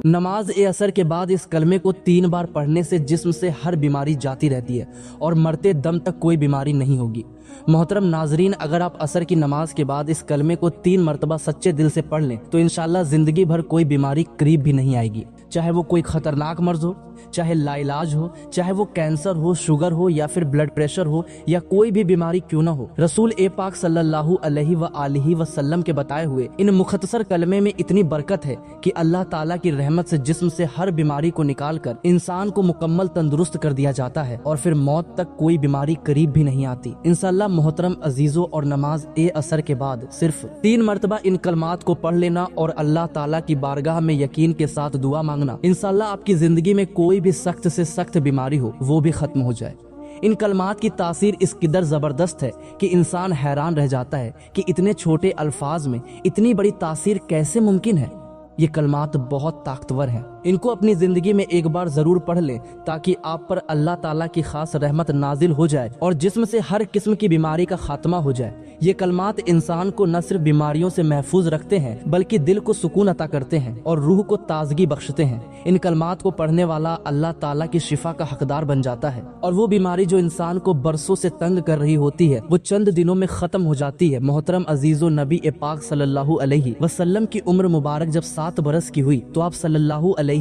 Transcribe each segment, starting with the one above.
नमाज ए असर के बाद इस कलमे को 3 बार पढ़ने से जिस्म से हर बीमारी जाती रहती है और मरते दम तक कोई बीमारी नहीं होगी। मोहतरम नाजरीन, अगर आप असर की नमाज के बाद इस कलमे को 3 मरतबा सच्चे दिल से पढ़ लें तो इंशाअल्लाह जिंदगी भर कोई बीमारी करीब भी नहीं आएगी। चाहे वो कोई खतरनाक मर्ज हो, चाहे लाइलाज हो, चाहे वो कैंसर हो, शुगर हो या फिर ब्लड प्रेशर हो या कोई भी बीमारी क्यों ना हो, रसूल ए पाक सल्लल्लाहु अलैहि वसल्लम के बताए हुए इन मुख्तसर कलमे में इतनी बरकत है कि अल्लाह ताला की रहमत से जिस्म से हर बीमारी को निकाल कर इंसान को मुकम्मल तंदुरुस्त कर दिया जाता है और फिर मौत तक कोई बीमारी करीब भी नहीं आती। इंशाअल्लाह मोहतरम अजीजों, और नमाज ए असर के बाद सिर्फ 3 मरतबा इन कलमात को पढ़ लेना और अल्लाह ताला की बारगाह में यकीन के साथ दुआ मांगना, इंशाअल्लाह आपकी जिंदगी में कोई भी सख्त से सख्त बीमारी हो वो भी खत्म हो जाए। इन कलमात की तासीर इस कदर जबरदस्त है कि इंसान हैरान रह जाता है कि इतने छोटे अल्फाज में इतनी बड़ी तासीर कैसे मुमकिन है। ये कलमात बहुत ताकतवर हैं। इनको अपनी जिंदगी में एक बार जरूर पढ़ लें ताकि आप पर अल्लाह ताला की खास रहमत नाजिल हो जाए और जिस्म से हर किस्म की बीमारी का खात्मा हो जाए। ये कलमात इंसान को न सिर्फ बीमारियों से महफूज रखते हैं बल्कि दिल को सुकून अता करते हैं और रूह को ताजगी बख्शते हैं। इन कलमात को पढ़ने वाला अल्लाह ताला की शिफा का हकदार बन जाता है और वो बीमारी जो इंसान को बरसों से तंग कर रही होती है वो चंद दिनों में खत्म हो जाती है। मोहतरम अजीजो, नबी ए पाक सल्लल्लाहु अलैहि वसल्लम की उम्र मुबारक जब 7 बरस की हुई तो आप सल्लल्लाहु अलैहि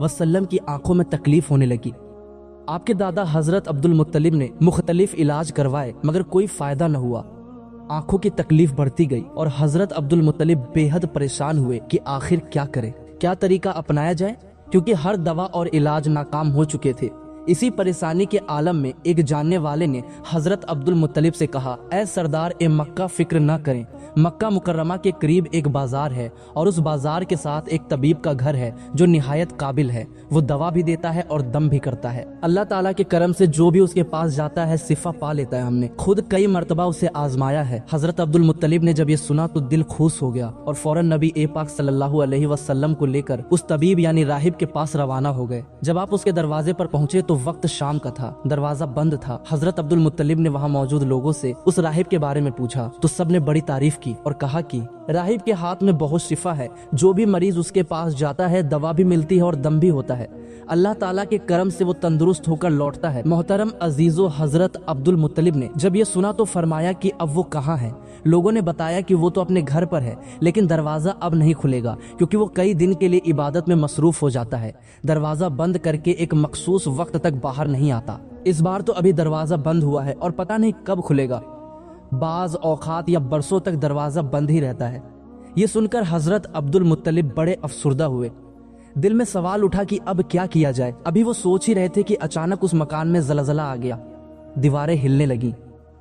वसल्लम की आंखों में तकलीफ होने लगी। आपके दादा हजरत अब्दुल मुत्तलिब ने मुख्तलिफ इलाज करवाए मगर कोई फायदा न हुआ। आंखों की तकलीफ बढ़ती गई और हजरत अब्दुल मुत्तलिब बेहद परेशान हुए कि आखिर क्या करें, क्या तरीका अपनाया जाए, क्योंकि हर दवा और इलाज नाकाम हो चुके थे। इसी परेशानी के आलम में एक जानने वाले ने हजरत अब्दुल मुत्तलिब से कहा, ऐ सरदार ए मक्का, फिक्र न करें, मक्का मुकर्रमा के करीब एक बाजार है और उस बाजार के साथ एक तबीब का घर है जो निहायत काबिल है। वो दवा भी देता है और दम भी करता है। अल्लाह ताला के करम से जो भी उसके पास जाता है शिफा पा लेता है। हमने खुद कई मरतबा उसे आजमाया है। हजरत अब्दुल मुत्तलिब ने जब ये सुना तो दिल खुश हो गया और फौरन नबी ए पाक सल्लल्लाहु अलैहि वसल्लम को लेकर उस तबीब यानी राहिब के पास रवाना हो गए। जब आप उसके दरवाजे पर पहुंचे तो वक्त शाम का था, दरवाजा बंद था। हजरत अब्दुल मुत्तलिब ने वहाँ मौजूद लोगों से उस राहिब के बारे में पूछा तो सबने बड़ी तारीफ की और कहा कि राहिब के हाथ में बहुत शिफा है, जो भी मरीज उसके पास जाता है दवा भी मिलती है और दम भी होता है। अल्लाह ताला के करम से वो तंदुरुस्त होकर लौटता है। मोहतरम अजीजो, हजरत अब्दुल मुत्तलिब ने जब ये सुना तो फरमाया कि अब वो कहाँ है। लोगों ने बताया कि वो तो अपने घर पर है लेकिन दरवाजा अब नहीं खुलेगा क्योंकि वो कई दिन के लिए इबादत में मसरूफ हो जाता है। दरवाजा बंद करके एक मखसूस वक्त तक बाहर नहीं आता। इस बार तो अभी दरवाजा बंद हुआ है और पता नहीं कब खुलेगा। बाज औकात या बरसों तक दरवाजा बंद ही रहता है। ये सुनकर हजरत अब्दुल मुत्तलिब बड़े अफसुर्दा हुए। दिल में सवाल उठा कि अब क्या किया जाए। अभी वो सोच ही रहे थे कि अचानक उस मकान में ज़लज़ला आ गया। दीवारें हिलने लगी,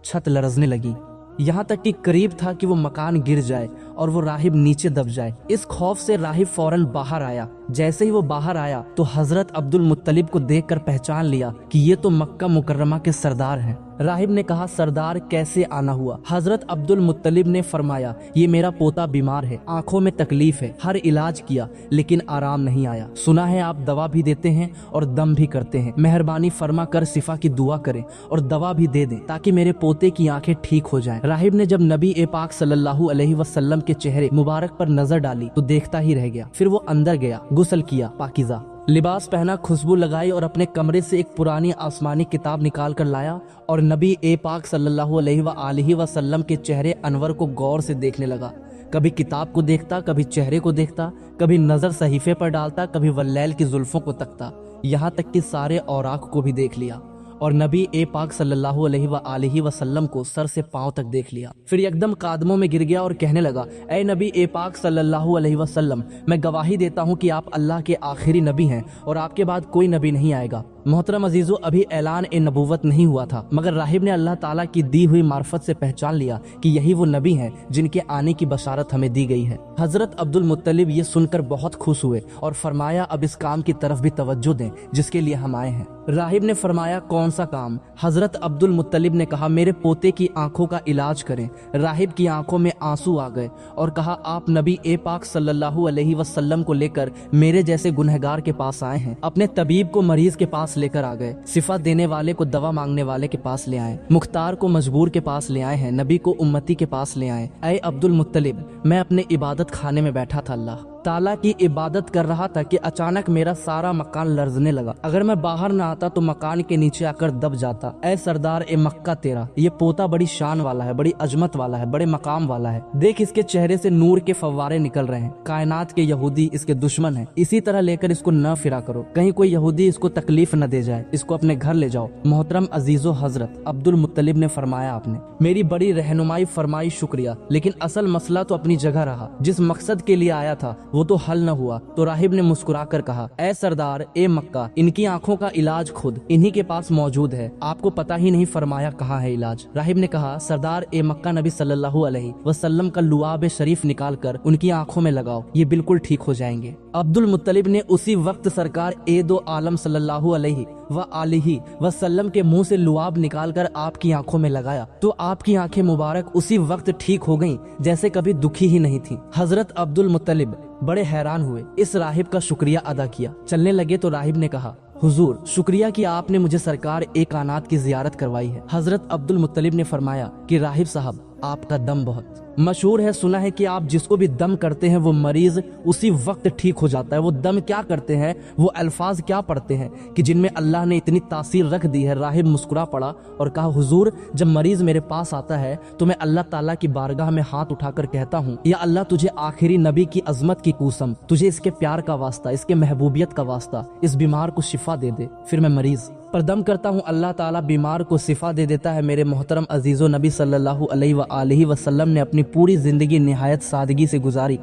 छत लरजने लगी, यहाँ तक कि करीब था कि वो मकान गिर जाए और वो राहिब नीचे दब जाए। इस खौफ से राहिब फौरन बाहर आया। जैसे ही वो बाहर आया तो हजरत अब्दुल मुत्तलिब को देखकर पहचान लिया कि ये तो मक्का मुकर्रमा के सरदार हैं। राहिब ने कहा, सरदार कैसे आना हुआ? हजरत अब्दुल मुत्तलिब ने फरमाया, ये मेरा पोता बीमार है, आंखों में तकलीफ है, हर इलाज किया लेकिन आराम नहीं आया। सुना है आप दवा भी देते हैं और दम भी करते हैं, मेहरबानी फरमा कर शिफा की दुआ करें और दवा भी दे दें ताकि मेरे पोते की आंखें ठीक हो जाएं। राहिब ने जब नबी ए पाक सल्लल्लाहु अलैहि वसल्लम के चेहरे मुबारक पर नजर डाली तो देखता ही रह गया। फिर वो अंदर गया, गुस्ल किया, पाकीज़ा लिबास पहना, खुशबू लगाई और अपने कमरे से एक पुरानी आसमानी किताब निकाल कर लाया और नबी ए पाक सल्लल्लाहु अलैहि वसल्लम के चेहरे अनवर को गौर से देखने लगा। कभी किताब को देखता, कभी चेहरे को देखता, कभी नजर सहीफे पर डालता, कभी वल्लैल की जुल्फों को तकता, यहाँ तक कि सारे औराक को भी देख लिया और नबी ए पाक सल्लल्लाहु अलैहि वसल्लम को सर से पांव तक देख लिया। फिर एकदम कादमों में गिर गया और कहने लगा, ए नबी ए पाक सल्लल्लाहु अलैहि वसल्लम, मैं गवाही देता हूँ कि आप अल्लाह के आखिरी नबी हैं और आपके बाद कोई नबी नहीं आएगा। मोहतरम अजीजो, अभी ऐलान ए नबूवत नहीं हुआ था मगर राहिब ने अल्लाह ताला की दी हुई मार्फत से पहचान लिया कि यही वो नबी हैं जिनके आने की बशारत हमें दी गई है। हजरत अब्दुल मुत्तलिब ये सुनकर बहुत खुश हुए और फरमाया, अब इस काम की तरफ भी तवज्जो दें जिसके लिए हम आए हैं। राहिब ने फरमाया, कौन सा काम? हजरत अब्दुल मुत्तलिब ने कहा, मेरे पोते की आंखों का इलाज करें। राहिब की आंखों में आंसू आ गए और कहा, आप नबी ए पाक सल्लल्लाहु अलैहि वसल्लम को लेकर मेरे जैसे गुनहगार के पास आए हैं। अपने तबीब को मरीज के पास लेकर आ गए, शिफा देने वाले को दवा मांगने वाले के पास ले आए, मुख्तार को मजबूर के पास ले आए हैं, नबी को उम्मती के पास ले आए। ऐ अब्दुल मुत्तलिब, मैं अपने इबादत खाने में बैठा था, अल्लाह ताला की इबादत कर रहा था कि अचानक मेरा सारा मकान लर्जने लगा। अगर मैं बाहर ना आता तो मकान के नीचे आकर दब जाता। ऐ सरदार ए मक्का, तेरा ये पोता बड़ी शान वाला है, बड़ी अजमत वाला है, बड़े मकाम वाला है। देख इसके चेहरे से नूर के फव्वारे निकल रहे हैं। कायनात के यहूदी इसके दुश्मन हैं। इसी तरह लेकर इसको न फिरा करो, कहीं कोई यहूदी इसको तकलीफ न दे जाए। इसको अपने घर ले जाओ। मोहतरम अजीजो हजरत अब्दुल मुत्तलिब ने फरमाया, आपने मेरी बड़ी रहनुमाई फरमाई, शुक्रिया, लेकिन असल मसला तो अपनी जगह रहा। जिस मकसद के लिए आया था वो तो हल न हुआ। तो राहिब ने मुस्कुराकर कहा, ऐ सरदार ए मक्का, इनकी आंखों का इलाज खुद इन्हीं के पास मौजूद है। आपको पता ही नहीं, फरमाया कहाँ है इलाज। राहिब ने कहा, सरदार ए मक्का, नबी सल्लल्लाहु अलैहि वसल्लम का लुआब शरीफ निकाल कर उनकी आंखों में लगाओ, ये बिल्कुल ठीक हो जाएंगे। अब्दुल मुत्तलिब ने उसी वक्त सरकार ए दो आलम सल्लल्लाहु अलैहि व आलिहि वसल्लम के मुंह से लुआब निकालकर आपकी आंखों में लगाया तो आपकी आंखें मुबारक उसी वक्त ठीक हो गईं, जैसे कभी दुखी ही नहीं थी। हजरत अब्दुल मुत्तलिब बड़े हैरान हुए, इस राहिब का शुक्रिया अदा किया। चलने लगे तो राहिब ने कहा, हुजूर, शुक्रिया कि आपने मुझे सरकार ए कायनात की जियारत करवाई है। हजरत अब्दुल मुत्तलिब ने फरमाया कि राहिब साहब, आपका दम बहुत मशहूर है, सुना है कि आप जिसको भी दम करते हैं वो मरीज उसी वक्त ठीक हो जाता है। वो दम क्या करते हैं, वो अल्फाज क्या पढ़ते हैं कि जिनमें अल्लाह ने इतनी तासीर रख दी है। राहिब मुस्कुरा पड़ा और कहा, हुजूर, जब मरीज मेरे पास आता है तो मैं अल्लाह ताला की बारगाह में हाथ उठाकर कहता हूँ, या अल्लाह, तुझे आखिरी नबी की अजमत की कसम, तुझे इसके प्यार का वास्ता, इसके महबूबियत का वास्ता, इस बीमार को शिफा दे दे। फिर मैं मरीज पर दम करता हूँ, अल्लाह ताला बीमार को शिफा दे देता है। मेरे मोहतरम अजीजो, नबी सल्लल्लाहु अलैहि व आलिहि वसल्लम ने अपनी पूरी जिंदगी निहायत सादगी से गुजारी।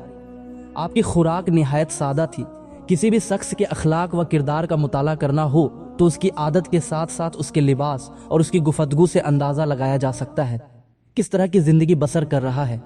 आपकी खुराक निहायत सादा थी। किसी भी शख्स के अखलाक व किरदार का मुताला करना हो तो उसकी आदत के साथ साथ उसके लिबास और उसकी गुफ्तगू से अंदाजा लगाया जा सकता है किस तरह की जिंदगी बसर कर रहा है।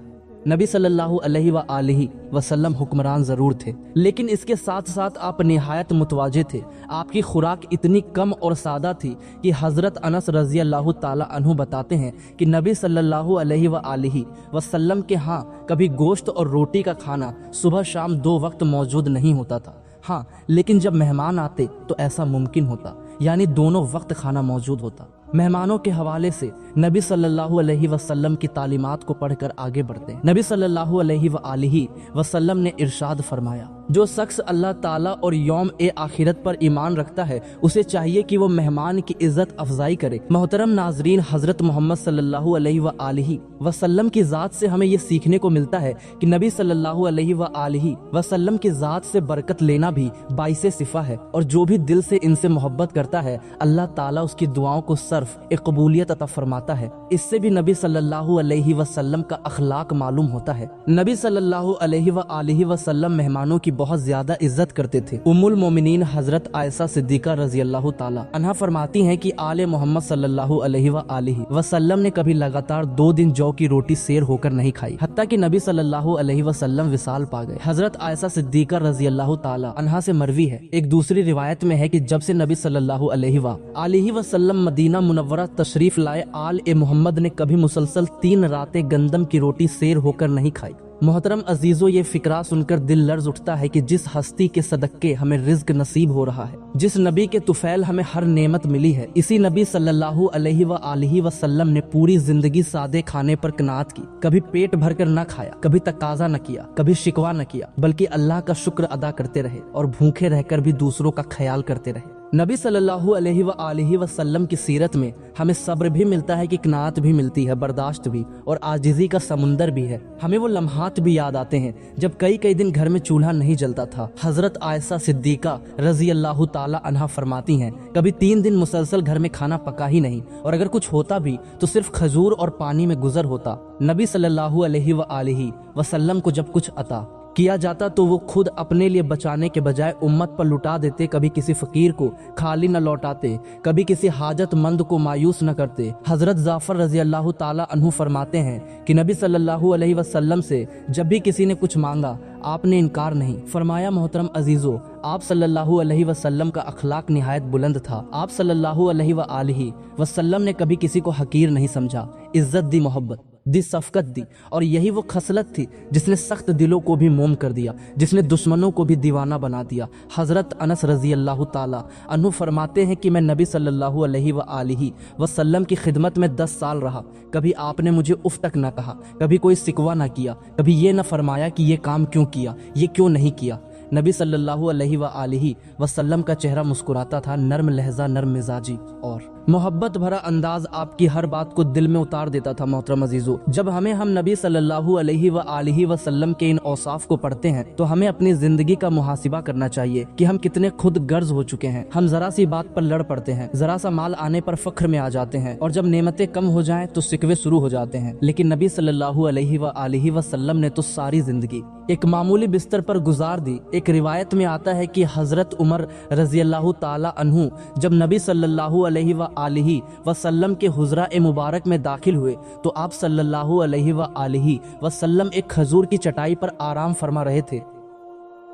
नबी सल्लल्लाहु अलैहि व आलिहि वसल्लम हुक्मरान जरूर थे, लेकिन इसके साथ साथ आप निहायत मुतवाजे थे। आपकी खुराक इतनी कम और सादा थी कि हजरत अनस रजी अल्लाह ताला अन्हु बताते हैं कि नबी सल्लल्लाहु अलैहि व आलिहि वसल्लम के यहाँ कभी गोश्त और रोटी का खाना सुबह शाम 2 वक्त मौजूद नहीं होता था। हाँ, लेकिन जब मेहमान आते तो ऐसा मुमकिन होता, यानी दोनों वक्त खाना मौजूद होता। मेहमानों के हवाले से नबी सल्लल्लाहु अलैहि वसल्लम की तालीमात को पढ़कर आगे बढ़ते हैं। नबी सल्लल्लाहु अलैहि व आलिहि वसल्लम ने इरशाद फरमाया, जो शख्स अल्लाह ताला और यौम ए आखिरत पर ईमान रखता है उसे चाहिए कि वो मेहमान की इज्जत अफजाई करे। मोहतरम नाजरीन, हजरत मोहम्मद सल्लल्लाहु अलैहि व आलिहि वसल्लम की ज़ात से हमें ये सीखने को मिलता है कि नबी सल्लल्लाहु अलैहि व आलिहि वसल्लम की ज़ात से बरकत लेना भी बाइसे सिफा है, और जो भी दिल से इनसे मोहब्बत करता है अल्लाह ताला उसकी दुआओं को एक कबूलियत अता फरमाता है। इससे भी नबी सल्लल्लाहु अलैहि वसल्लम का अखलाक मालूम होता है। नबी सल्लल्लाहु अलैहि व आलिहि वसल्लम मेहमानों की बहुत ज्यादा इज्जत करते थे। उम्मुल मोमिनीन हजरत आयशा सिद्दीका रजी अल्लाह ताला अन्हा फरमाती हैं कि आले मोहम्मद सल्लल्लाहु अलैहि व आलिहि वसल्लम ने कभी लगातार 2 दिन जौ की रोटी सेर होकर नहीं खाई, हत्ता कि नबी सल्लल्लाहु अलैहि वसल्लम विसाल पा गए। हजरत आयशा सिद्दीका रजी अल्लाह ताला अन्हा से मरवी है, एक दूसरी रिवायत में है कि जब से नबी सल्लल्लाहु अलैहि व आलिहि वसल्लम मदीना मुनव्वरा तशरीफ लाए, आल ए मोहम्मद ने कभी मुसलसल 3 रातें गंदम की रोटी सेर होकर नहीं खाई। मोहतरम अजीजों, ये फिक्रा सुनकर दिल लर्ज उठता है कि जिस हस्ती के सदक़े हमें रिज्क नसीब हो रहा है, जिस नबी के तुफैल हमें हर नेमत मिली है, इसी नबी सल्लल्लाहु अलैहि व आलिहि वसल्लम ने पूरी जिंदगी सादे खाने पर कनात की। कभी पेट भरकर न खाया, कभी तकाजा न किया, कभी शिकवा न किया, बल्कि अल्लाह का शुक्र अदा करते रहे और भूखे रहकर भी दूसरों का ख्याल करते रहे। नबी सल्लल्लाहु अलैहि व आलिहि वसल्लम की सीरत में हमें सब्र भी मिलता है कि कनात भी मिलती है, बर्दाश्त भी, और आजिज़ी का समुंदर भी है। हमें वो लम्हात भी याद आते हैं जब कई दिन घर में चूल्हा नहीं जलता था। हजरत आयशा सिद्दीका रजी अल्लाह ताला अन्हा फरमाती हैं, कभी 3 दिन मुसलसल घर में खाना पका ही नहीं, और अगर कुछ होता भी तो सिर्फ खजूर और पानी में गुजर होता। नबी सल्लल्लाहु अलैहि व आलिहि वसल्लम को जब कुछ अता किया जाता तो वो खुद अपने लिए बचाने के बजाय उम्मत पर लुटा देते। कभी किसी फकीर को खाली न लौटाते, कभी किसी हाजतमंद को मायूस न करते। हजरत जाफर रजी अल्लाह ताला अन्हु फरमाते हैं कि नबी सल्लल्लाहु अलैहि वसल्लम से जब भी किसी ने कुछ मांगा आपने इनकार नहीं फरमाया। मोहतरम अजीजों, आप सल्लल्लाहु अलैहि वसल्लम का अखलाक निहायत बुलंद था। आप सल्लल्लाहु अलैहि व आलिहि वसल्लम ने कभी किसी को हकीर नहीं समझा, इज्जत दी, मोहब्बत دی شفقت دی، اور یہی وہ خصلت تھی جس نے سخت دلوں کو بھی موم کر دیا، جس نے دشمنوں کو بھی دیوانہ بنا دیا۔ حضرت انس رضی اللہ تعالی عنہ فرماتے ہیں کہ میں نبی صلی اللہ علیہ وآلہ وسلم کی خدمت میں 10 سال رہا، کبھی آپ نے مجھے اف تک نہ کہا، کبھی کوئی شکوہ نہ کیا، کبھی یہ نہ فرمایا کہ یہ کام کیوں کیا، یہ کیوں نہیں کیا۔ نبی صلی اللہ علیہ وآلہ وسلم کا چہرہ مسکراتا تھا، نرم لہجہ، نرم مزاجی اور محبت بھرا انداز آپ کی ہر بات کو دل میں اتار دیتا تھا۔ محترم عزیزو، جب ہم نبی صلی اللہ علیہ وآلہ وسلم کے ان اوصاف کو پڑھتے ہیں تو ہمیں اپنی زندگی کا محاسبہ کرنا چاہیے کہ ہم کتنے خود غرض ہو چکے ہیں۔ ہم ذرا سی بات پر لڑ پڑتے ہیں، ذرا سا مال آنے پر فخر میں آ جاتے ہیں، اور جب نعمتیں کم ہو جائیں تو شکوے شروع ہو جاتے ہیں۔ لیکن نبی صلی اللہ علیہ وآلہ وسلم نے تو ساری زندگی ایک معمولی بستر پر گزار دی۔ ایک روایت میں آتا ہے کہ حضرت عمر رضی اللہ تعالی عنہ جب نبی صلی اللہ علیہ وآلہ وسلم کے حجرہ مبارک میں داخل ہوئے تو آپ صلی اللہ علیہ وآلہ وسلم ایک کھجور کی چٹائی پر آرام فرما رہے تھے۔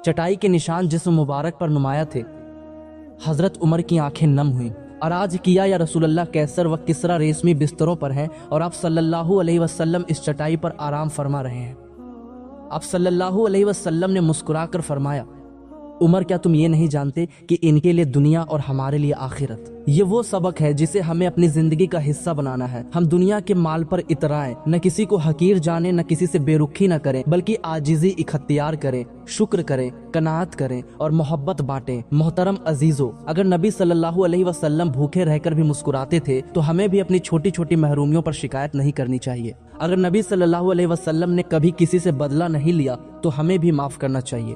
چٹائی کے نشان جسم مبارک پر نمایاں تھے۔ حضرت عمر کی آنکھیں نم ہوئیں۔ عراج کیا، یا رسول اللہ کیسر و کسرا ریشمی بستروں پر ہیں اور آپ صلی اللہ علیہ وسلم اس چٹائی پر آرام فرما رہے ہیں۔ آپ صلی اللہ علیہ وسلم نے مسکرا کر فرمایا، عمر کیا تم یہ نہیں جانتے کہ ان کے لیے دنیا اور ہمارے لیے آخرت؟ یہ وہ سبق ہے جسے ہمیں اپنی زندگی کا حصہ بنانا ہے۔ ہم دنیا کے مال پر اترائیں، نہ کسی کو حقیر جانیں، نہ کسی سے بے رخی نہ کریں، بلکہ عاجزی اختیار کریں، شکر کریں، قناعت کریں اور محبت بانٹیں۔ محترم عزیزو، اگر نبی صلی اللہ علیہ وسلم بھوکے رہ کر بھی مسکراتے تھے تو ہمیں بھی اپنی چھوٹی چھوٹی محرومیوں پر شکایت نہیں کرنی چاہیے۔ اگر نبی صلی اللہ علیہ وسلم نے کبھی کسی سے بدلہ نہیں لیا تو ہمیں بھی معاف کرنا چاہیے۔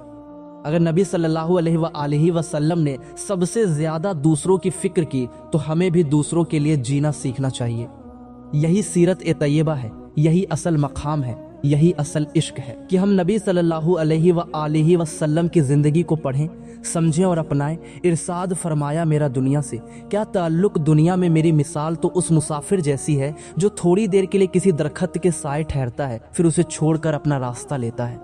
اگر نبی صلی اللہ علیہ وآلہ وسلم نے سب سے زیادہ دوسروں کی فکر کی تو ہمیں بھی دوسروں کے لیے جینا سیکھنا چاہیے۔ یہی سیرت طیبہ ہے، یہی اصل مقام ہے، یہی اصل عشق ہے کہ ہم نبی صلی اللہ علیہ وآلہ وسلم کی زندگی کو پڑھیں، سمجھیں اور اپنائیں۔ ارشاد فرمایا، میرا دنیا سے کیا تعلق؟ دنیا میں میری مثال تو اس مسافر جیسی ہے جو تھوڑی دیر کے لیے کسی درخت کے سائے ٹھہرتا ہے، پھر اسے چھوڑ کر اپنا راستہ لیتا ہے۔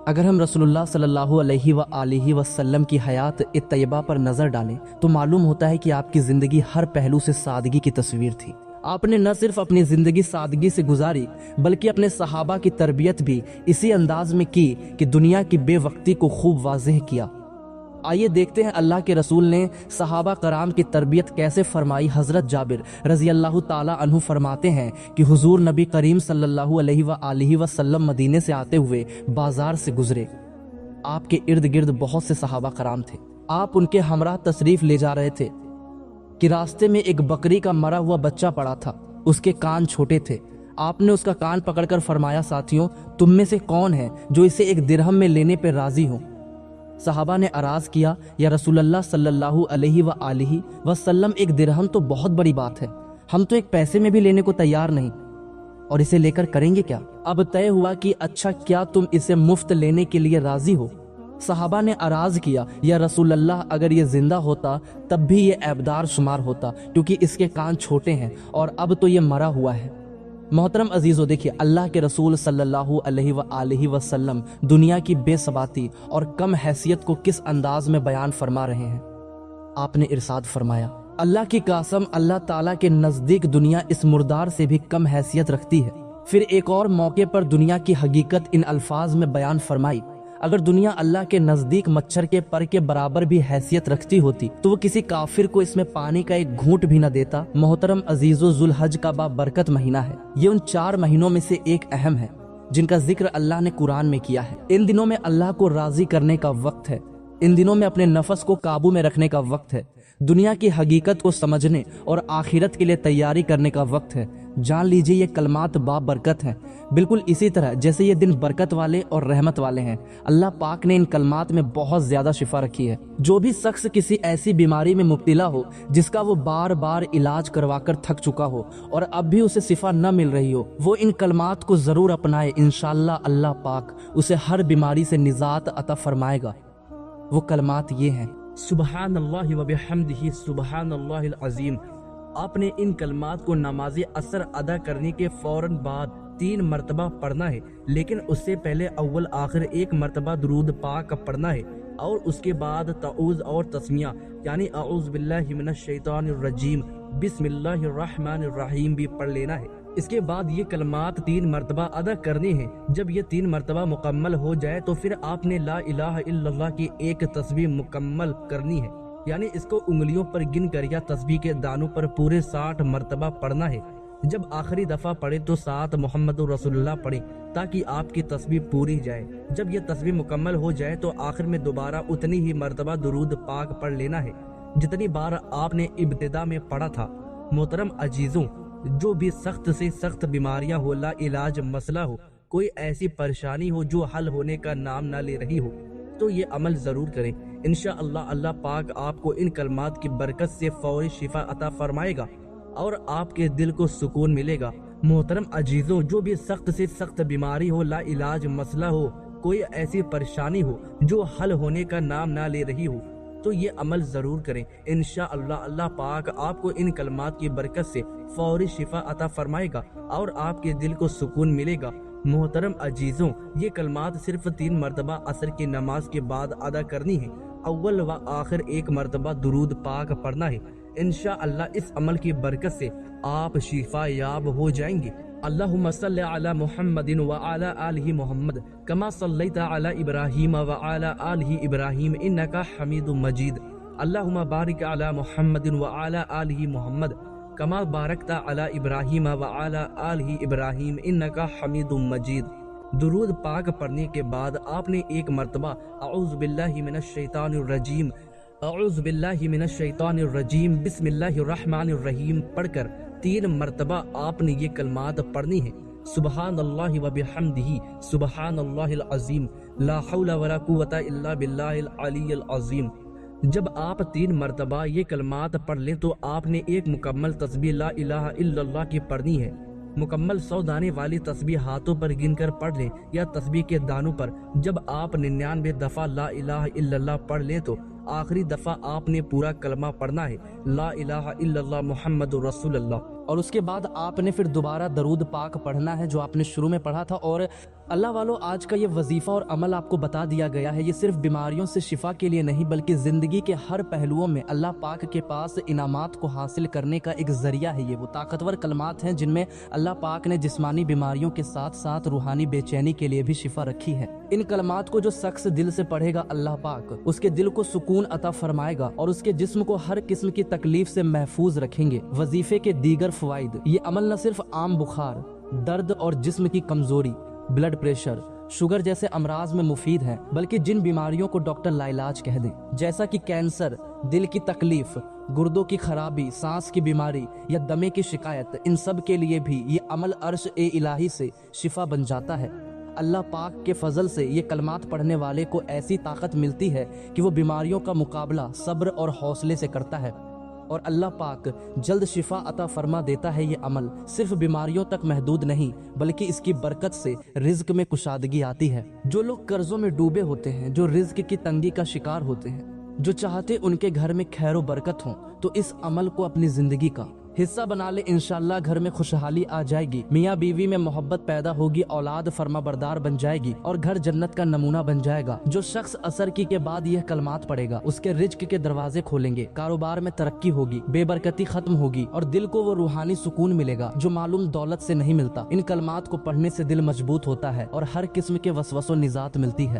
اگر ہم رسول اللہ صلی اللہ علیہ وآلہ وسلم کی حیات طیبہ پر نظر ڈالیں تو معلوم ہوتا ہے کہ آپ کی زندگی ہر پہلو سے سادگی کی تصویر تھی۔ آپ نے نہ صرف اپنی زندگی سادگی سے گزاری بلکہ اپنے صحابہ کی تربیت بھی اسی انداز میں کی کہ دنیا کی بے وقتی کو خوب واضح کیا۔ آئیے دیکھتے ہیں اللہ کے رسول نے صحابہ کرام کی تربیت کیسے فرمائی۔ حضرت جابر رضی اللہ تعالی عنہ فرماتے ہیں کہ حضور نبی کریم صلی اللہ علیہ وآلہ وسلم مدینے سے آتے ہوئے بازار سے گزرے۔ آپ کے ارد گرد بہت سے صحابہ کرام تھے۔ آپ ان کے ہمراہ تشریف لے جا رہے تھے کہ راستے میں ایک بکری کا مرا ہوا بچہ پڑا تھا، اس کے کان چھوٹے تھے۔ آپ نے اس کا کان پکڑ کر فرمایا، ساتھیوں تم میں سے کون ہے جو اسے 1 درہم میں لینے پہ راضی ہو؟ صحابہ نے عراض کیا، یا رسول اللہ صلی اللہ علیہ وآلہ وسلم 1 درہم تو بہت بڑی بات ہے، ہم تو 1 پیسے میں بھی لینے کو تیار نہیں، اور اسے لے کر کریں گے کیا؟ اب طے ہوا کہ اچھا کیا تم اسے مفت لینے کے لیے راضی ہو؟ صحابہ نے عراض کیا، یا رسول اللہ اگر یہ زندہ ہوتا تب بھی یہ عیبدار شمار ہوتا، کیونکہ اس کے کان چھوٹے ہیں اور اب تو یہ مرا ہوا ہے۔ محترم عزیزو، دیکھیے اللہ کے رسول صلی اللہ علیہ وآلہ وسلم دنیا کی بے ثباتی اور کم حیثیت کو کس انداز میں بیان فرما رہے ہیں۔ آپ نے ارشاد فرمایا، اللہ کی قسم اللہ تعالیٰ کے نزدیک دنیا اس مردار سے بھی کم حیثیت رکھتی ہے۔ پھر ایک اور موقع پر دنیا کی حقیقت ان الفاظ میں بیان فرمائی، اگر دنیا اللہ کے نزدیک مچھر کے پر کے برابر بھی حیثیت رکھتی ہوتی تو وہ کسی کافر کو اس میں پانی کا 1 گھونٹ بھی نہ دیتا۔ محترم عزیزو، ذوالحج کا بابرکت مہینہ ہے۔ یہ ان 4 مہینوں میں سے ایک اہم ہے جن کا ذکر اللہ نے قرآن میں کیا ہے۔ ان دنوں میں اللہ کو راضی کرنے کا وقت ہے، ان دنوں میں اپنے نفس کو قابو میں رکھنے کا وقت ہے، دنیا کی حقیقت کو سمجھنے اور آخرت کے لیے تیاری کرنے کا وقت ہے۔ جان لیجئے یہ کلمات بابرکت ہیں، بالکل اسی طرح جیسے یہ دن برکت والے اور رحمت والے ہیں۔ اللہ پاک نے ان کلمات میں بہت زیادہ شفا رکھی ہے۔ جو بھی شخص کسی ایسی بیماری میں مبتلا ہو جس کا وہ بار بار علاج کروا کر تھک چکا ہو اور اب بھی اسے شفا نہ مل رہی ہو، وہ ان کلمات کو ضرور اپنائے، انشاءاللہ اللہ پاک اسے ہر بیماری سے نجات عطا فرمائے گا۔ وہ کلمات یہ ہیں، سبحان اللہ و بحمدہ سبحان اللہ العظیم۔ آپ نے ان کلمات کو نماز عصر ادا کرنے کے فوراً بعد 3 مرتبہ پڑھنا ہے، لیکن اس سے پہلے اول آخر 1 مرتبہ درود پاک پڑھنا ہے، اور اس کے بعد تعوذ اور تسمیہ یعنی اعوذ باللہ من الشیطان الرجیم، بسم اللہ الرحمن الرحیم بھی پڑھ لینا ہے۔ اس کے بعد یہ کلمات 3 مرتبہ ادا کرنے ہیں۔ جب یہ 3 مرتبہ مکمل ہو جائے تو پھر آپ نے لا الہ الا اللہ کی ایک تسبیح مکمل کرنی ہے، یعنی اس کو انگلیوں پر گن کر یا تسبیح کے دانوں پر پورے 60 مرتبہ پڑھنا ہے۔ جب آخری دفعہ پڑھے تو 7 محمد رسول اللہ پڑھیں تاکہ آپ کی تسبیح پوری جائے۔ جب یہ تسبیح مکمل ہو جائے تو آخر میں دوبارہ اتنی ہی مرتبہ درود پاک پڑھ لینا ہے جتنی بار آپ نے ابتدا میں پڑھا تھا۔ محترم عزیزوں، جو بھی سخت سے سخت بیماریاں ہو، لا علاج مسئلہ ہو، کوئی ایسی پریشانی ہو جو حل ہونے کا نام نہ لے رہی ہو، تو یہ عمل ضرور کریں۔ انشاءاللہ اللہ پاک آپ کو ان کلمات کی برکت سے فوری شفا عطا فرمائے گا اور آپ کے دل کو سکون ملے گا۔ محترم عزیزوں، جو بھی سخت سے سخت بیماری ہو، لا علاج مسئلہ ہو، کوئی ایسی پریشانی ہو جو حل ہونے کا نام نہ لے رہی ہو، تو یہ عمل ضرور کریں۔ انشاءاللہ اللہ پاک آپ کو ان کلمات کی برکت سے فوری شفا عطا فرمائے گا اور آپ کے دل کو سکون ملے گا۔ محترم عزیزوں، یہ کلمات صرف 3 مرتبہ عصر کی نماز کے بعد ادا کرنی ہے۔ اول و آخر 1 مرتبہ درود پاک پڑھنا ہے۔ انشاءاللہ اس عمل کی برکت سے آپ شفا یاب ہو جائیں گے۔ اللہم صلی علی محمد وعلی آلہ محمد کما صلیت علی ابراہیم وعلی آلہ ابراہیم انکا حمید مجید۔ اللہم بارک علی محمد وعلی آلہ محمد کما بارکت علی ابراہیم وعلی آلہ ابراہیم انکا حمید مجید۔ درود پاک پڑھنے کے بعد آپ نے 1 مرتبہ اعوذ باللہ من الشیطان الرجیم اعوذ باللہ من الشیطان الرجیم بسم اللہ الرحمن الرحیم پڑھ کر 3 مرتبہ آپ نے یہ کلمات پڑھنی ہیں۔ سبحان اللہ و بحمدہ سبحان اللہ العظیم لا حول ولا قوت الا باللہ العلی العظیم۔ جب آپ 3 مرتبہ یہ کلمات پڑھ لیں تو آپ نے ایک مکمل تسبیح لا الہ الا اللہ کی پڑھنی ہے۔ مکمل 100 دانے والی تسبیح ہاتھوں پر گن کر پڑھ لیں یا تسبیح کے دانوں پر۔ جب آپ 99 دفعہ لا الہ الا اللہ پڑھ لیں تو آخری دفعہ آپ نے پورا کلمہ پڑھنا ہے، لا الہ الا اللہ محمد رسول اللہ، اور اس کے بعد آپ نے پھر دوبارہ درود پاک پڑھنا ہے جو آپ نے شروع میں پڑھا تھا۔ اور اللہ والو، آج کا یہ وظیفہ اور عمل آپ کو بتا دیا گیا ہے، یہ صرف بیماریوں سے شفا کے لیے نہیں بلکہ زندگی کے ہر پہلوؤں میں اللہ پاک کے پاس انعامات کو حاصل کرنے کا ایک ذریعہ ہے۔ یہ وہ طاقتور کلمات ہیں جن میں اللہ پاک نے جسمانی بیماریوں کے ساتھ ساتھ روحانی بے چینی کے لیے بھی شفا رکھی ہے۔ ان کلمات کو جو شخص دل سے پڑھے گا، اللہ پاک اس کے دل کو سکون عطا فرمائے گا اور اس کے جسم کو ہر قسم کی تکلیف سے محفوظ رکھیں گے۔ وظیفے کے دیگر فوائد: یہ عمل نہ صرف عام بخار، درد اور جسم کی کمزوری، بلڈ پریشر، شوگر جیسے امراض میں مفید ہے، بلکہ جن بیماریوں کو ڈاکٹر لا علاج کہہ دیں جیسا کہ کینسر، دل کی تکلیف، گردوں کی خرابی، سانس کی بیماری یا دمے کی شکایت، ان سب کے لیے بھی یہ عمل عرش الہی سے شفا بن جاتا ہے۔ اللہ پاک کے فضل سے یہ کلمات پڑھنے والے کو ایسی طاقت ملتی ہے کہ وہ بیماریوں کا مقابلہ صبر اور حوصلے سے کرتا ہے، اور اللہ پاک جلد شفا عطا فرما دیتا ہے۔ یہ عمل صرف بیماریوں تک محدود نہیں بلکہ اس کی برکت سے رزق میں کشادگی آتی ہے۔ جو لوگ قرضوں میں ڈوبے ہوتے ہیں، جو رزق کی تنگی کا شکار ہوتے ہیں، جو چاہتے ان کے گھر میں خیر و برکت ہوں، تو اس عمل کو اپنی زندگی کا حصہ بنا لے۔ انشاءاللہ گھر میں خوشحالی آ جائے گی، میاں بیوی میں محبت پیدا ہوگی، اولاد فرما بردار بن جائے گی اور گھر جنت کا نمونہ بن جائے گا۔ جو شخص عصر کی کے بعد یہ کلمات پڑھے گا، اس کے رزق کے دروازے کھولیں گے، کاروبار میں ترقی ہوگی، بے برکتی ختم ہوگی اور دل کو وہ روحانی سکون ملے گا جو معلوم دولت سے نہیں ملتا۔ ان کلمات کو پڑھنے سے دل مضبوط ہوتا ہے اور ہر قسم کے وسوسوں نجات ملتی ہے۔